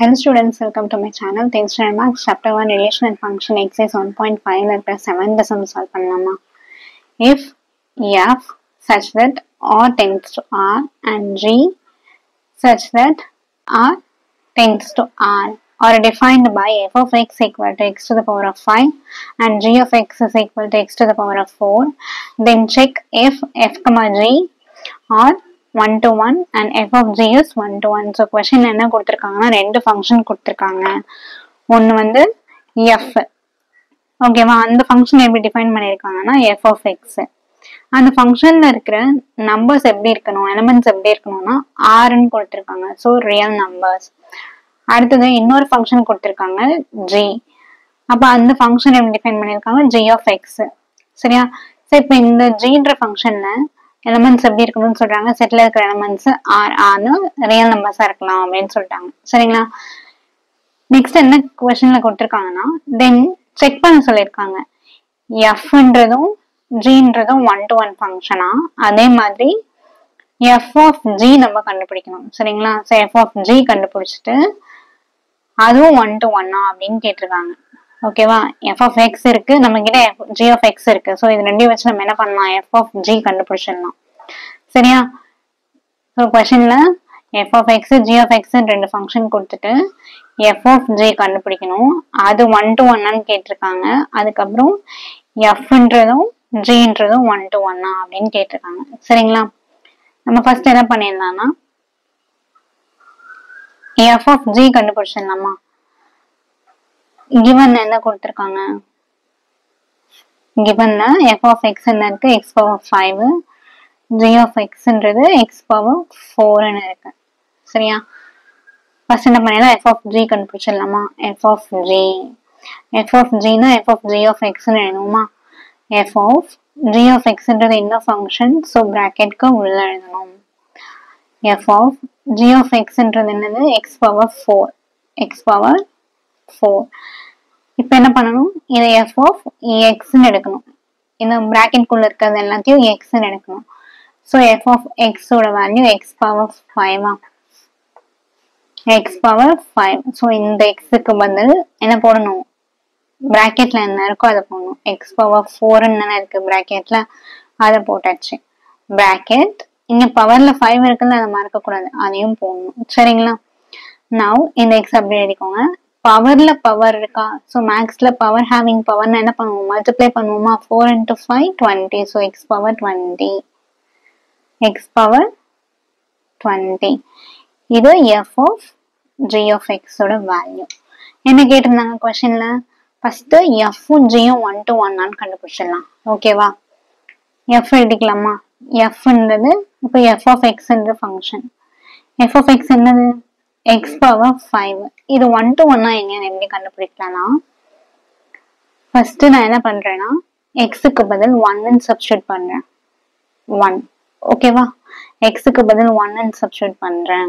Hello students, welcome to my channel. Thanks to Marks Chapter 1 Relation and Function Exercise 1.5 letter 7 the sum solve பண்ணலாமா. If f such that r tends to r and g such that r tends to r are defined by f of x equal to x to the power of 5 and g of x is equal to x to the power of 4, then check if f comma g are 1 to 1 and f of g is 1 to 1. So question என்ன கொடுத்திருக்காங்கன்னா ரெண்டு function கொடுத்திருக்காங்க. ஒன்னு வந்து f. ஓகேவா, அந்த function எப்படி define பண்ணிருக்காங்கன்னா f of x. அந்த ஃபங்க்ஷன்ல இருக்கிற நம்பர்ஸ் எப்படி இருக்கணும், எலிமெண்ட்ஸ் எப்படி இருக்கணும்னா r ன்னு கொடுத்திருக்காங்க. So real numbers. அடுத்தது இன்னொரு ஃபங்க்ஷன் கொடுத்திருக்காங்க g. அப்ப அந்த ஃபங்க்ஷன் எப்படி டிஃபைன் பண்ணிருக்காங்க g of x. சரியா? ஸோ இப்போ இந்த gன்ற ஃபங்க்ஷன்ல எலிமெண்ட்ஸ் எப்படி இருக்கணும்னு சொல்றாங்க. செட்ல இருக்கிற எலிமெண்ட்ஸ் ஆர்னு ரியல் நம்பர்ஸா இருக்கலாம் அப்படின்னு சொல்லிட்டாங்க. சரிங்களா? நெக்ஸ்ட் என்ன கொஸ்டின்ல கொடுத்திருக்காங்கன்னா தென் செக் பண்ண சொல்லியிருக்காங்க. எஃப்ன்றதும் ஜின்றதும் 1 to 1 ஃபங்க்ஷனா, அதே மாதிரி எஃப் ஆஃப் ஜி நம்ம கண்டுபிடிக்கணும். சரிங்களா? ஸோ எஃப் ஆஃப் ஜி கண்டுபிடிச்சிட்டு அதுவும் 1 to 1 அப்படின்னு கேட்டிருக்காங்க. ஓகேவா, எஃப் ஆஃப் எக்ஸ் இருக்கு, நம்ம கிட்ட ஜி ஆஃப் எக்ஸ் இருக்கு. ஸோ இது ரெண்டையும் வச்சு நம்ம என்ன பண்ணலாம், எஃப் ஆஃப் ஜி கண்டுபிடிச்சிடலாம். சரியா? ஸோ கொஸ்டின்ல f of x g of x ரெண்டு ஃபங்க்ஷன் கொடுத்துட்டு எஃப் ஆஃப் ஜி கண்டுபிடிக்கணும். அது 1 to 1 கேட்டிருக்காங்க. அதுக்கப்புறம் எஃப்ன்றதும் ஜின்றதும் 1 to 1 அப்படின்னு கேட்டிருக்காங்க. சரிங்களா? நம்ம ஃபர்ஸ்ட் என்ன பண்ணிடலாம்னா எஃப் ஆஃப் ஜி கண்டுபிடிச்சிடலாமா. given என்ன கொடுத்திருக்காங்க, givenல f of x என்ன இருக்கு, x power 5, g of xன்றது x power 4 ன்னு இருக்கு. சரியா? ஃபர்ஸ்ட் என்ன பண்ணலாம், f of g கண்டுபிடிச்சிடலாமா. f of g னா f of g of x ன்னு எழுதணுமா. f of g of xன்றது என்ன ஃபங்க்ஷன், ஸோ பிராக்கெட்க்கு உள்ள எழுதணும். f of g of xன்றது என்னது, x power 4. இப்ப என்ன பண்ணணும், இதை f of x ன்னு எடுக்கணும். இந்த பிராக்கெட் குள்ள இருக்கிறது எல்லாத்தையும் x ன்னு எடுக்கணும். சோ f of x ஓட value x power 5. x power 5. So இந்த x க்கு பதில் என்ன போடணும், பிராக்கெட்ல என்ன இருக்கோ அதை போடணும். x power 4 ன்னு இருக்கு பிராக்கெட்ல, அதை போட்டாச்சு. பிராக்கெட் இங்க பவர்ல 5 இருக்குன்னு அதை மறக்க கூடாது, அதையும் போடணும். சரிங்களா? நவ் இந்த x அப்படி எழுதிக்கோங்க. பவர்ல பவர் இருக்கா, ஸோ மேக்ஸ்ல பவர் ஹேவிங் பவர்னா என்ன பண்ணுவோம், மல்டிப்ளை பண்ணுவோமா. 4 into 5 20. So X power 20. இது எஃப் ஆஃப் ஜி ஆஃப் எக்ஸோட வேல்யூ. என்ன கேட்டிருந்தாங்க கொஸ்டின்ல, ஃபர்ஸ்ட் எஃப்பும் ஜியும் 1 to 1 கண்டுபிடிச்சிடலாம். ஓகேவா? எஃப் எழுதிக்கலாமா. எஃப்ன்றது இப்போ எஃப் ஆஃப் எக்ஸ்ன்ற ஃபங்க்ஷன். எஃப் ஆஃப் எக்ஸ் என்னது, x power 5. இது 1 to 1 எங்க எப்படி கண்டுபிடிக்கலாம்னா, ஃபர்ஸ்ட் நான் என்ன பண்றேன்னா x-க்கு பதில் 1 சப்ஸ்டிட்யூட் பண்றேன். 1. ஓகேவா? x-க்கு பதில் 1 சப்ஸ்டிட்யூட் பண்றேன்.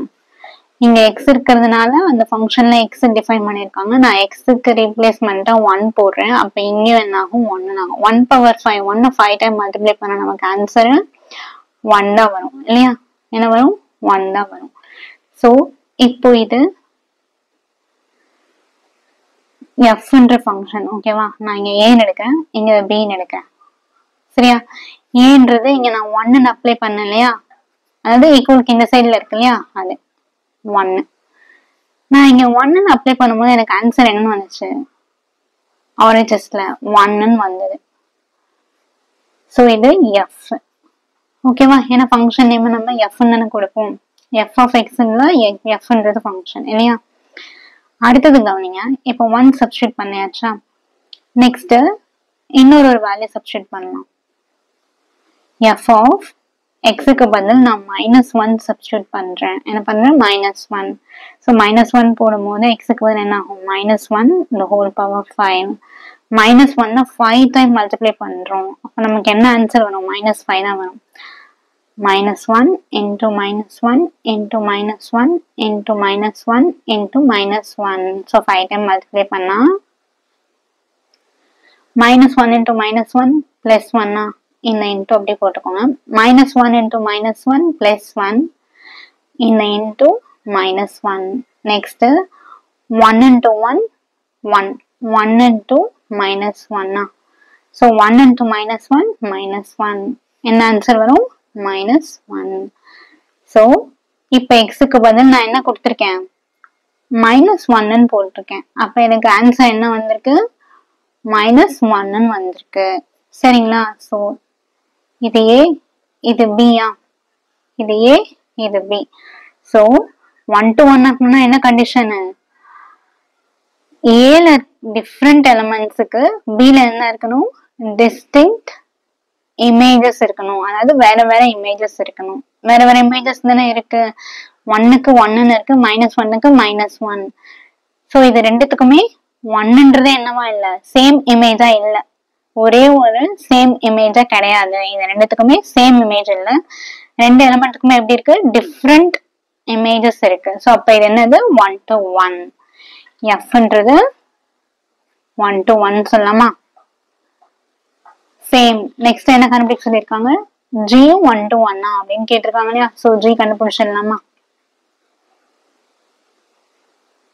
இங்க x இருக்கிறதுனால அந்த ஃபங்க்ஷன்ல x டிஃபைன் பண்ணிருக்காங்க. நான் x-க்கு ரீப்ளேஸ்மெண்டா 1 போடுறேன். அப்ப இங்கேயும் என்ன ஆகும், 1 ஆகும். 1 power 5 1 5 டைம் மல்டிப்ளை பண்ணா நமக்கு ஆன்சர் 1 தான் வரும். இல்லையா? என்ன வரும், 1 தான் வரும். சோ இப்போ இது எஃப்ன்ற ஃபங்க்ஷன். ஓகேவா? நான் இங்க ஏன்னு எடுக்கிறேன், இங்க பின்னு எடுக்கிறேன். சரியா? ஏன்றது இங்க நான் 1 அப்ளை பண்ண இல்லையா, அதாவது ஈக்குவலுக்கு இந்த சைட்ல இருக்கு இல்லையா, அது 1. நான் இங்க 1 அப்ளை பண்ணும்போது எனக்கு ஆன்சர் என்னன்னு வந்துச்சு, ஆர்ஹெச்எஸ்ல 1 வந்தது. ஸோ இது எஃப். ஓகேவா? ஏன்னா ஃபங்க்ஷன் நேம் நம்ம எஃப்ன்னு கொடுப்போம். f of x fன்றது ஃபங்க்ஷன் இல்லையா. அடுத்தது கவனிங்க, இப்போ 1 சப்ஸ்டிட்யூட் பண்ணியாச்சா. நெக்ஸ்ட் இன்னொரு வேல்யூ சப்ஸ்டிட்யூட் பண்ணலாம். f of x-க்கு பதில் நான் -1 சப்ஸ்டிட்யூட் பண்றேன். என்ன பண்றேன், -1. ஸோ -1 போடும்போது x-க்கு பதில் என்ன ஆகும், -1 the whole power 5. -1 5 time multiply பண்றோம். அப்ப நமக்கு என்ன ஆன்சர் வரும், -5 தான் வரும். -1 into -1 into -1 into -1 into -1. So 5 time multiply பண்ணா -1 into -1 plus 1 இந்த into அப்படி போட்டுக்கோங்க. -1 into -1 plus 1 இந்த into -1. Next 1 into 1 1 1 into minus 1 so 1 into minus 1 minus 1 என்ன ஆன்சர் வரும் minus 1 so இப்போ xக்கு பதில் நான் என்ன கொடுத்திருக்கேன் minus 1 ன்னு போட்டிருக்கேன் அப்ப எனக்கு ஆன்சர் என்ன வந்திருக்கு minus 1 ன்னு வந்திருக்கு சரிங்களா so இது a இது b இது a இது b so 1 to 1 அப்படின்னா என்ன கண்டிஷன் a ல different elementsக்கு b ல என்ன இருக்கணும் distinct images இருக்கணும் அதாவது வேற வேற images இருக்கணும் வேற வேற images தானே இருக்கு 1க்கு 1 ன்னு இருக்கு -1க்கு -1 சோ இது ரெண்டுத்துக்குமே 1ன்றதே என்னவா இல்ல சேம் இமேஜா இல்ல ஒரே ஒரு சேம் இமேஜா கிடையாது இது ரெண்டுத்துக்குமே சேம் இமேஜ் இல்ல ரெண்டு எலிமெண்ட்டுக்குமே எப்படி இருக்கு டிஃபரண்ட் இமேஜஸ் இருக்கு சோ அப்ப இது என்னது 1 to 1 Fன்றது 1 to 1 சொல்லலாமா சேம் நெக்ஸ்ட் என்ன கண்டுபிடிக்க சொல்லிருக்காங்க g 1 to 1 அப்படின்னு கேட்டிருக்காங்க இல்லையா so g கண்டுபிடிச்சிடலாமா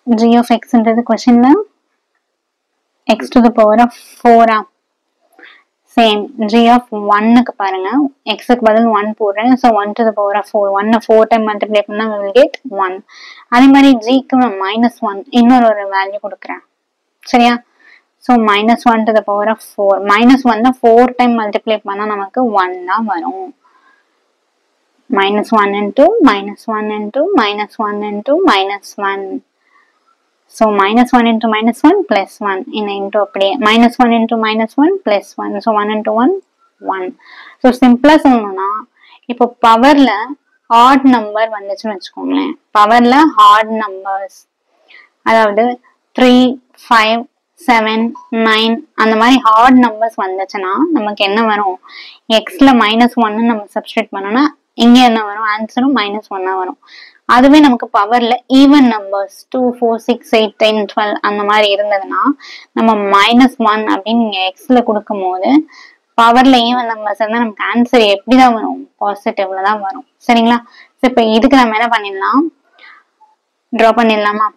g of xன்றது क्वेश्चनல x to the power of 4 same g of 1க்கு பாருங்க x க்கு பதில் 1 போடுறேன் so 1 to the power of 4 1 4 time multiply பண்ணா we will get 1 அதே மாதிரி g க்கு -1 இன்னொரு வேல்யூ கொடுக்கிறேன் சரியா so -1 to the power of 4 -1 4 time multiply பண்ணா நமக்கு 1 தான் வரும் -1 into -1 into -1 into -1 so -1 into -1 plus 1 in into அப்படியே -1 into -1 plus 1 so 1 into 1 1 so simple சொல்லணும்னா இப்போ பவர்ல odd number வந்துச்சுன்னு வெச்சுக்கோங்களேன் பவர்ல odd numbers அதாவது 3 5 7 9 அந்த மாதிரி odd numbers வந்துச்சுன்னா நமக்கு என்ன வரும் xல -1 நம்ம சப்ஸ்டிட்யூட் பண்ணோம்னா இங்க என்ன வரும் ஆன்சரும் -1 வரும் அதுவே நமக்கு பவர்ல ஈவன் நம்பர்ஸ் 2 4 6 8 10 12 அந்த மாதிரி இருந்ததுன்னா நம்ம -1 அப்படின்னு நீங்க xல கொடுக்கும்போது பவர்ல ஈவன் நம்பர்ஸ் இருந்தா நமக்கு ஆன்சர் எப்படிதான் வரும் பாசிட்டிவ்ல தான் வரும் சரிங்களா இப்ப இதுக்கு நம்ம என்ன பண்ணிடலாம் டிரா பண்ணிடலாமா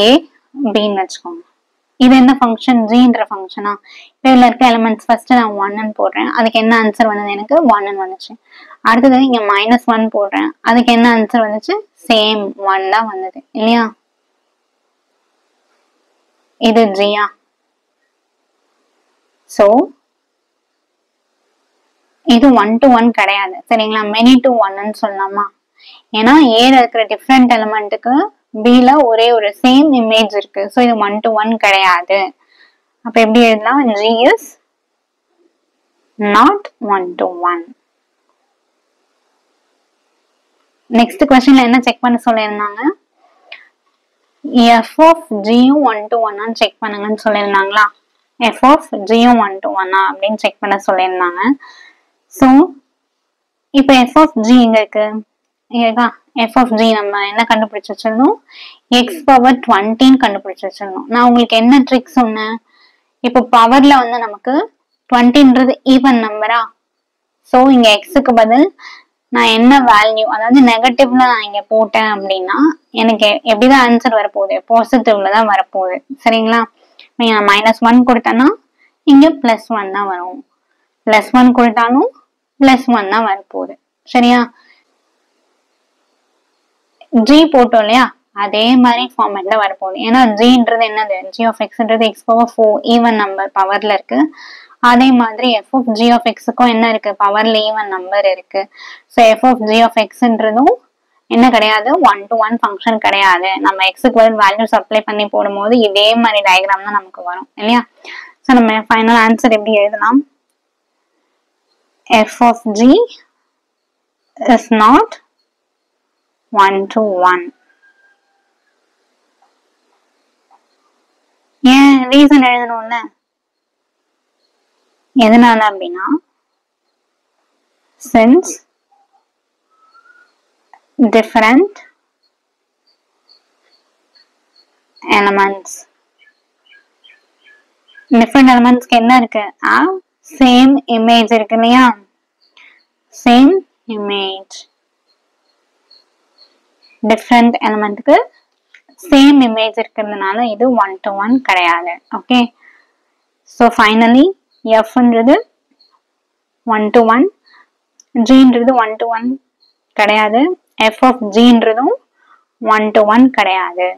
a bன்னு வச்சுக்கோங்க இது என்ன ஃபங்க்ஷன் gன்ற ஃபங்க்ஷனா இதுல இருக்க எலிமெண்ட்ஸ் ஃபர்ஸ்ட் நான் 1 ன்னு போடுறேன் அதுக்கு என்ன ஆன்சர் வந்தது எனக்கு 1 ன்னு வந்துச்சு அடுத்து இங்க -1 போடுறேன் அதுக்கு என்ன ஆன்சர் வந்துச்சு சேம் 1 தான் வந்தது இல்லையா இது g சோ இது 1 to 1 கிடையாது சரிங்களா many to 1 ன்னு சொல்லலாமா ஏன்னா a ல இருக்கிற டிஃபரண்ட் எலிமெண்ட்டுக்கு b ல ஒரே ஒரு சேம் இமேஜ் இருக்கு சோ இது 1 to 1 கிடையாது அப்ப எப்படி எழுதலாம் g is not 1 to 1 next क्वेश्चनல என்ன செக் பண்ண சொல்லிருந்தாங்க f of g 1 to 1 ன்னு செக் பண்ணுங்கன்னு சொல்லிருந்தாங்களா f of g 1 to 1 அப்படினு செக் பண்ண சொல்லிருந்தாங்க சோ இப்போ f of g எங்க இருக்கு இங்க f of g நம்ம என்ன கண்டுபிடிச்சு வச்சிருந்தோம் x power 20 ன்னு கண்டுபிடிச்சு வச்சிருந்தோம் நான் உங்களுக்கு என்ன ட்ரிக் சொன்னேன் இப்போ பவர்ல வந்து நமக்கு 20ன்றது ஈவன் நம்பரா சோ இங்க x க்கு பதில் நான் என்ன வேல்யூ அதாவது நெகட்டிவ்ல நான் இங்க போட்டேன் அப்படின்னா எனக்கு எப்படிதான் ஆன்சர் வரப்போகுது பாசிட்டிவ்ல தான் வரப்போகுது சரிங்களா நீங்க -1 கொடுத்தனா இங்க +1 தான் வரும் +1 கொடுத்தாலும் +1 தான் வரப்போகுது சரியா g போட்டோம் இல்லையா அதே மாதிரி ஃபார்மேட்ல வரப்போகுது ஏன்னா gன்றது என்னது g of xன்றது x power 4 ஈவன் நம்பர் பவர்ல இருக்கு அதே மாதிரி f of g of xக்கும் என்ன இருக்கு பவர்ல ஈவன் நம்பர் இருக்கு so f of g of xன்றதும் என்ன கிடையாது 1 to 1 ஃபங்க்ஷன் கிடையாது நம்ம x க்கு பதில் வேல்யூஸ் அப்ளை பண்ணி போடும்போது இதே மாதிரி டயகிராம் தான் நமக்கு வரும் இல்லையா சோ நம்ம ஃபைனல் ஆன்சர் எப்படி எழுதலாம் f of g is not 1 to 1 ஏன் ரீசன் எழுதணும்ல எதனால அப்படின்னா since different elements என்ன இருக்கு சேம் இமேஜ் இருக்கு இல்லையா சேம் இமேஜ் டிஃப்ரெண்ட் எலிமெண்ட்டுக்கு சேம் இமேஜ் இருக்கிறதுனால இது 1-to-1 கிடையாது. ஓகே, ஸோ ஃபைனலி எஃப்ன்றது 1-to-1, ஜின்றது 1-to-1 கிடையாது, எஃப் ஆஃப் ஜின்றதும் 1-to-1 கிடையாது.